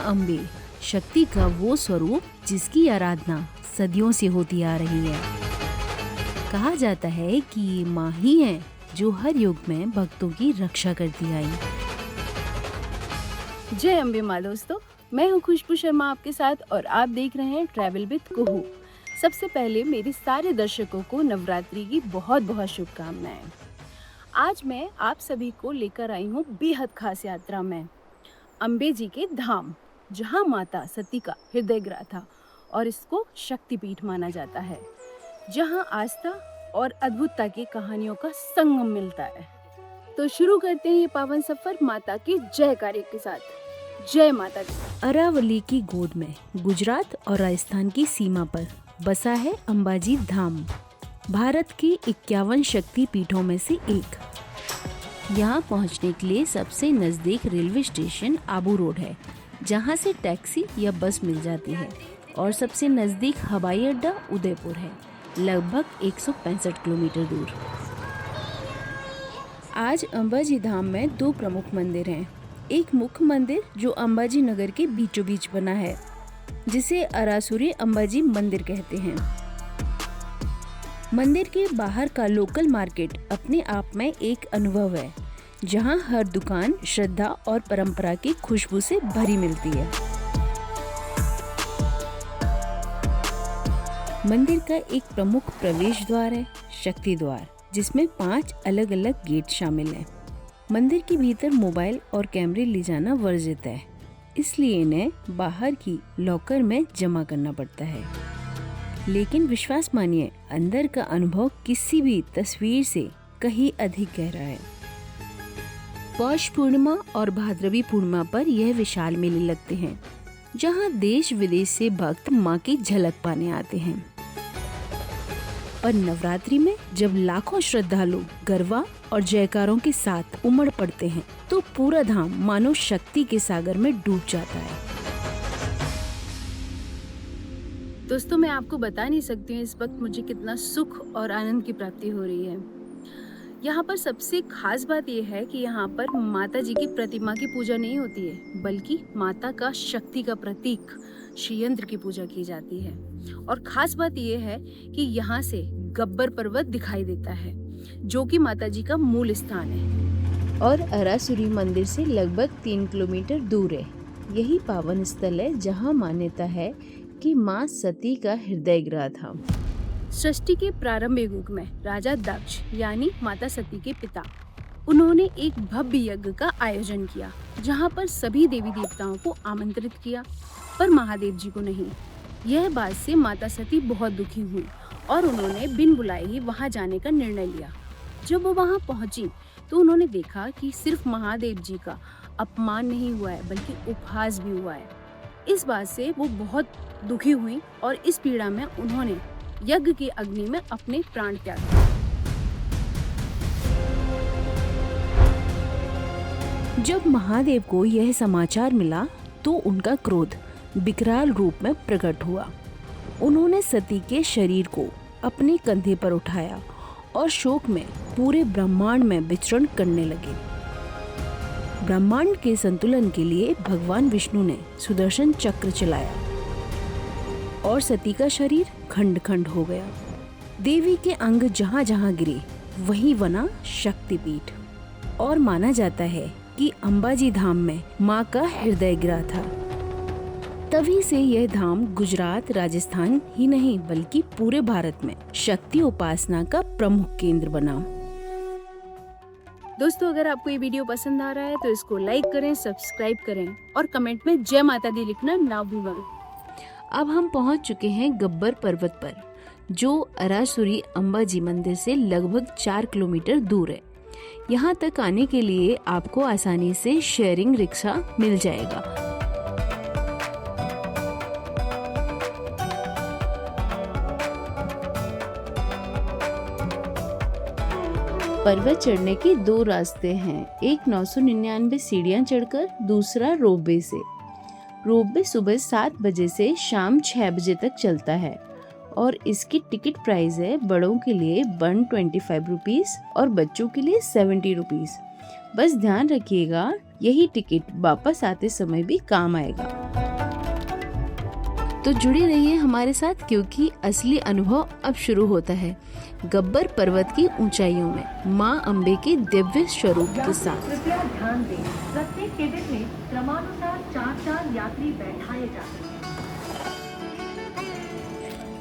अम्बे शक्ति का वो स्वरूप जिसकी आराधना सदियों से होती आ रही है। कहा जाता है कि ये माँ ही है जो हर युग में भक्तों की रक्षा करती आई। जय अम्बे माँ दोस्तों, मैं हूँ खुशबू शर्मा आपके साथ और आप देख रहे हैं ट्रैवल विद कुहू। सबसे पहले मेरे सारे दर्शकों को नवरात्रि की बहुत बहुत शुभकामनाएं। आज मैं आप सभी को लेकर आई हूँ बेहद खास यात्रा में अम्बे जी के धाम, जहाँ माता सती का हृदय गृह था और इसको शक्तिपीठ माना जाता है, जहाँ आस्था और अद्भुतता की कहानियों का संगम मिलता है। तो शुरू करते हैं ये पावन सफर माता के जयकारे के साथ। जय माता दी। अरावली की गोद में गुजरात और राजस्थान की सीमा पर बसा है अंबाजी धाम, भारत की 51 शक्ति पीठों में से एक। यहाँ पहुँचने के लिए सबसे नजदीक रेलवे स्टेशन आबू रोड है, जहाँ से टैक्सी या बस मिल जाती है, और सबसे नजदीक हवाई अड्डा उदयपुर है, लगभग 165 किलोमीटर दूर। आज अंबाजी धाम में 2 प्रमुख मंदिर हैं। एक मुख्य मंदिर जो अंबाजी नगर के बीचों बीच बना है, जिसे अरासुरी अंबाजी मंदिर कहते हैं। मंदिर के बाहर का लोकल मार्केट अपने आप में एक अनुभव है, जहां हर दुकान श्रद्धा और परंपरा की खुशबू से भरी मिलती है। मंदिर का एक प्रमुख प्रवेश द्वार है शक्ति द्वार, जिसमें 5 अलग अलग गेट शामिल हैं। मंदिर के भीतर मोबाइल और कैमरे ले जाना वर्जित है, इसलिए इन्हें बाहर की लॉकर में जमा करना पड़ता है। लेकिन विश्वास मानिए, अंदर का अनुभव किसी भी तस्वीर से कहीं अधिक गहरा है। पौष पूर्णिमा और भाद्रवी पूर्णिमा पर यह विशाल मेले लगते हैं, जहां देश विदेश से भक्त मां की झलक पाने आते हैं। और नवरात्रि में जब लाखों श्रद्धालु गरबा और जयकारों के साथ उमड़ पड़ते हैं, तो पूरा धाम मानो शक्ति के सागर में डूब जाता है। दोस्तों, मैं आपको बता नहीं सकती हूँ इस वक्त मुझे कितना सुख और आनंद की प्राप्ति हो रही है। यहाँ पर सबसे खास बात यह है कि यहाँ पर माता जी की प्रतिमा की पूजा नहीं होती है, बल्कि माता का शक्ति का प्रतीक श्री यंत्र की पूजा की जाती है। और खास बात यह है कि यहाँ से गब्बर पर्वत दिखाई देता है, जो कि माता जी का मूल स्थान है और अरासुरी मंदिर से लगभग 3 किलोमीटर दूर है। यही पावन स्थल है जहाँ मान्यता है कि माँ सती का हृदय गृह था। सृष्टि के प्रारंभिक युग में राजा दक्ष यानी माता सती के पिता, उन्होंने एक भव्य यज्ञ का आयोजन किया, जहाँ पर सभी देवी देवताओं को आमंत्रित किया, पर महादेव जी को नहीं। यह बात से माता सती बहुत दुखी हुई और उन्होंने बिन बुलाए ही वहाँ जाने का निर्णय लिया। जब वो वहाँ पहुँची तो उन्होंने देखा कि सिर्फ महादेव जी का अपमान नहीं हुआ है, बल्कि उपहास भी हुआ है। इस बात से वो बहुत दुखी हुई और इस पीड़ा में उन्होंने यज्ञ की अग्नि में अपने प्राण त्याग दिए। जब महादेव को यह समाचार मिला तो उनका क्रोध विकराल रूप में प्रकट हुआ। उन्होंने सती के शरीर को अपने कंधे पर उठाया और शोक में पूरे ब्रह्मांड में विचरण करने लगे। ब्रह्मांड के संतुलन के लिए भगवान विष्णु ने सुदर्शन चक्र चलाया और सती का शरीर खंड खंड हो गया। देवी के अंग जहाँ जहाँ गिरे वहीं बना शक्तिपीठ, और माना जाता है कि अंबाजी धाम में माँ का हृदय गृह था। तभी से यह धाम गुजरात, राजस्थान ही नहीं बल्कि पूरे भारत में शक्ति उपासना का प्रमुख केंद्र बना। दोस्तों, अगर आपको ये वीडियो पसंद आ रहा है तो इसको लाइक करें, सब्सक्राइब करें और कमेंट में जय माता दी लिखना ना भूलें। अब हम पहुंच चुके हैं गब्बर पर्वत पर, जो अरासुरी अंबाजी मंदिर से लगभग 4 किलोमीटर दूर है। यहाँ तक आने के लिए आपको आसानी से शेयरिंग रिक्शा मिल जाएगा। पर्वत चढ़ने के 2 रास्ते हैं, एक 999 सीढ़ियां चढ़कर, दूसरा रोपवे से। रोपवे सुबह 7 बजे से शाम 6 बजे तक चलता है और इसकी टिकट प्राइस है बड़ों के लिए 125 रुपीज़ और बच्चों के लिए 70 रुपीज़। बस ध्यान रखिएगा यही टिकट वापस आते समय भी काम आएगा। तो जुड़े रहिए हमारे साथ क्योंकि असली अनुभव अब शुरू होता है गब्बर पर्वत की ऊंचाइयों में माँ अम्बे के दिव्य स्वरूप के साथ। कृपया ध्यान दें, प्रत्येक केबिन में क्रमानुसार 4 यात्री बैठाए जाते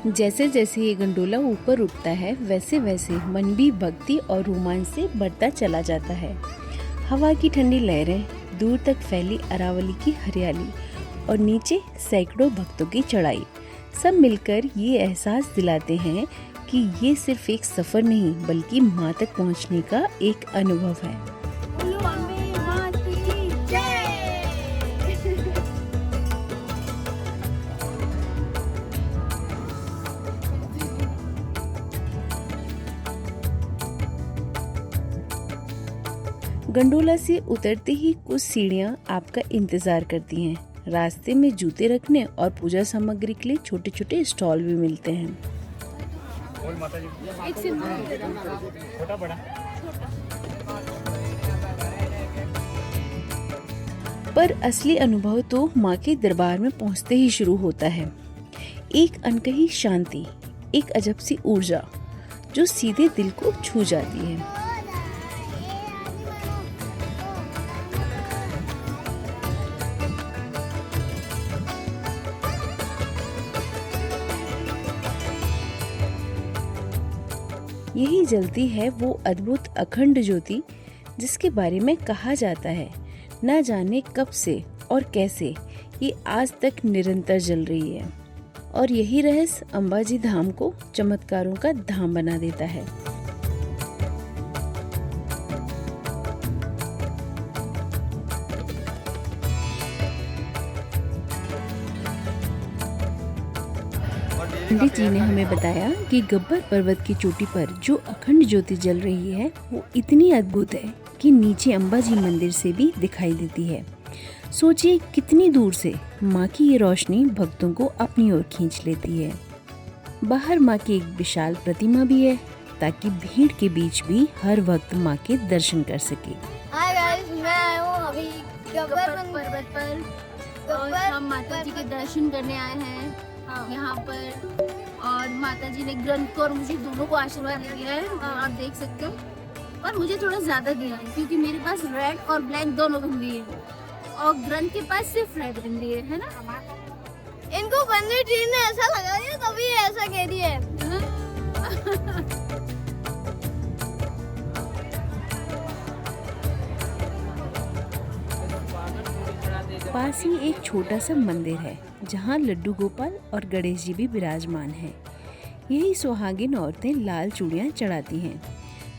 हैं। जैसे जैसे ये गंडोला ऊपर उठता है वैसे वैसे मन भी भक्ति और रोमांच से बढ़ता चला जाता है। हवा की ठंडी लहरें, दूर तक फैली अरावली की हरियाली और नीचे सैकड़ों भक्तों की चढ़ाई, सब मिलकर ये एहसास दिलाते हैं कि ये सिर्फ एक सफर नहीं बल्कि माँ तक पहुँचने का एक अनुभव है। गंडोला से उतरते ही कुछ सीढ़ियाँ आपका इंतजार करती हैं। रास्ते में जूते रखने और पूजा सामग्री के लिए छोटे छोटे स्टॉल भी मिलते हैं। पर असली अनुभव तो माँ के दरबार में पहुँचते ही शुरू होता है। एक अनकही शांति, एक अजब सी ऊर्जा जो सीधे दिल को छू जाती है। यही जलती है वो अद्भुत अखंड ज्योति जिसके बारे में कहा जाता है न जाने कब से और कैसे ये आज तक निरंतर जल रही है। और यही रहस्य अंबाजी धाम को चमत्कारों का धाम बना देता है। पंडित जी ने हमें बताया कि गब्बर पर्वत की चोटी पर जो अखंड ज्योति जल रही है वो इतनी अद्भुत है कि नीचे अंबाजी मंदिर से भी दिखाई देती है। सोचिए कितनी दूर से माँ की ये रोशनी भक्तों को अपनी ओर खींच लेती है। बाहर माँ की एक विशाल प्रतिमा भी है ताकि भीड़ के बीच भी हर वक्त माँ के दर्शन कर सके। हाय गाइस, मैं आया हूँ अभी गब्बर पर्वत पर और हम माता जी के दर्शन करने आए हैं यहाँ पर। और माता जी ने ग्रंथ को और मुझे दोनों को आशीर्वाद दिया है, आप देख सकते हो। और मुझे थोड़ा ज्यादा दिया है क्योंकि मेरे पास रेड और ब्लैक दोनों बिंदी है और ग्रंथ के पास सिर्फ रेड बिंदी है ना। इनको पंडित जी ने ऐसा लगा दिया तभी ये ऐसा कह रही है। पास ही एक छोटा सा मंदिर है जहाँ लड्डू गोपाल और गणेश जी भी विराजमान हैं। यही सुहागिन औरतें लाल चूड़ियाँ चढ़ाती हैं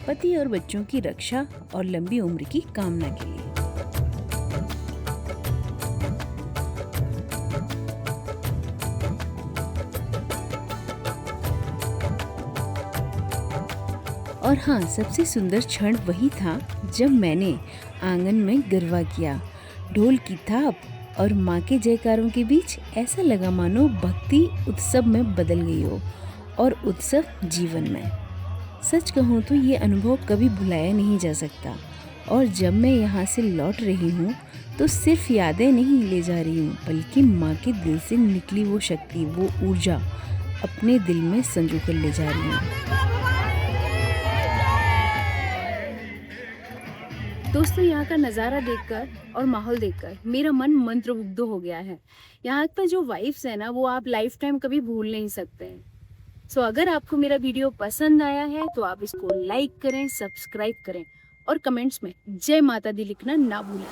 पति और बच्चों की रक्षा और लंबी उम्र की कामना के लिए। और हाँ, सबसे सुंदर क्षण वही था जब मैंने आंगन में गरबा किया। ढोल की थाप और माँ के जयकारों के बीच ऐसा लगा मानो भक्ति उत्सव में बदल गई हो और उत्सव जीवन में। सच कहूँ तो ये अनुभव कभी भुलाया नहीं जा सकता। और जब मैं यहाँ से लौट रही हूँ तो सिर्फ यादें नहीं ले जा रही हूँ बल्कि माँ के दिल से निकली वो शक्ति, वो ऊर्जा अपने दिल में संजो कर ले जा रही हूँ। दोस्तों, यहाँ का नज़ारा देखकर और माहौल देखकर मेरा मन मंत्रमुग्ध हो गया है। यहाँ पर जो वाइब्स है ना वो आप लाइफ टाइम कभी भूल नहीं सकते हैं। सो अगर आपको मेरा वीडियो पसंद आया है तो आप इसको लाइक करें, सब्सक्राइब करें और कमेंट्स में जय माता दी लिखना ना भूलें।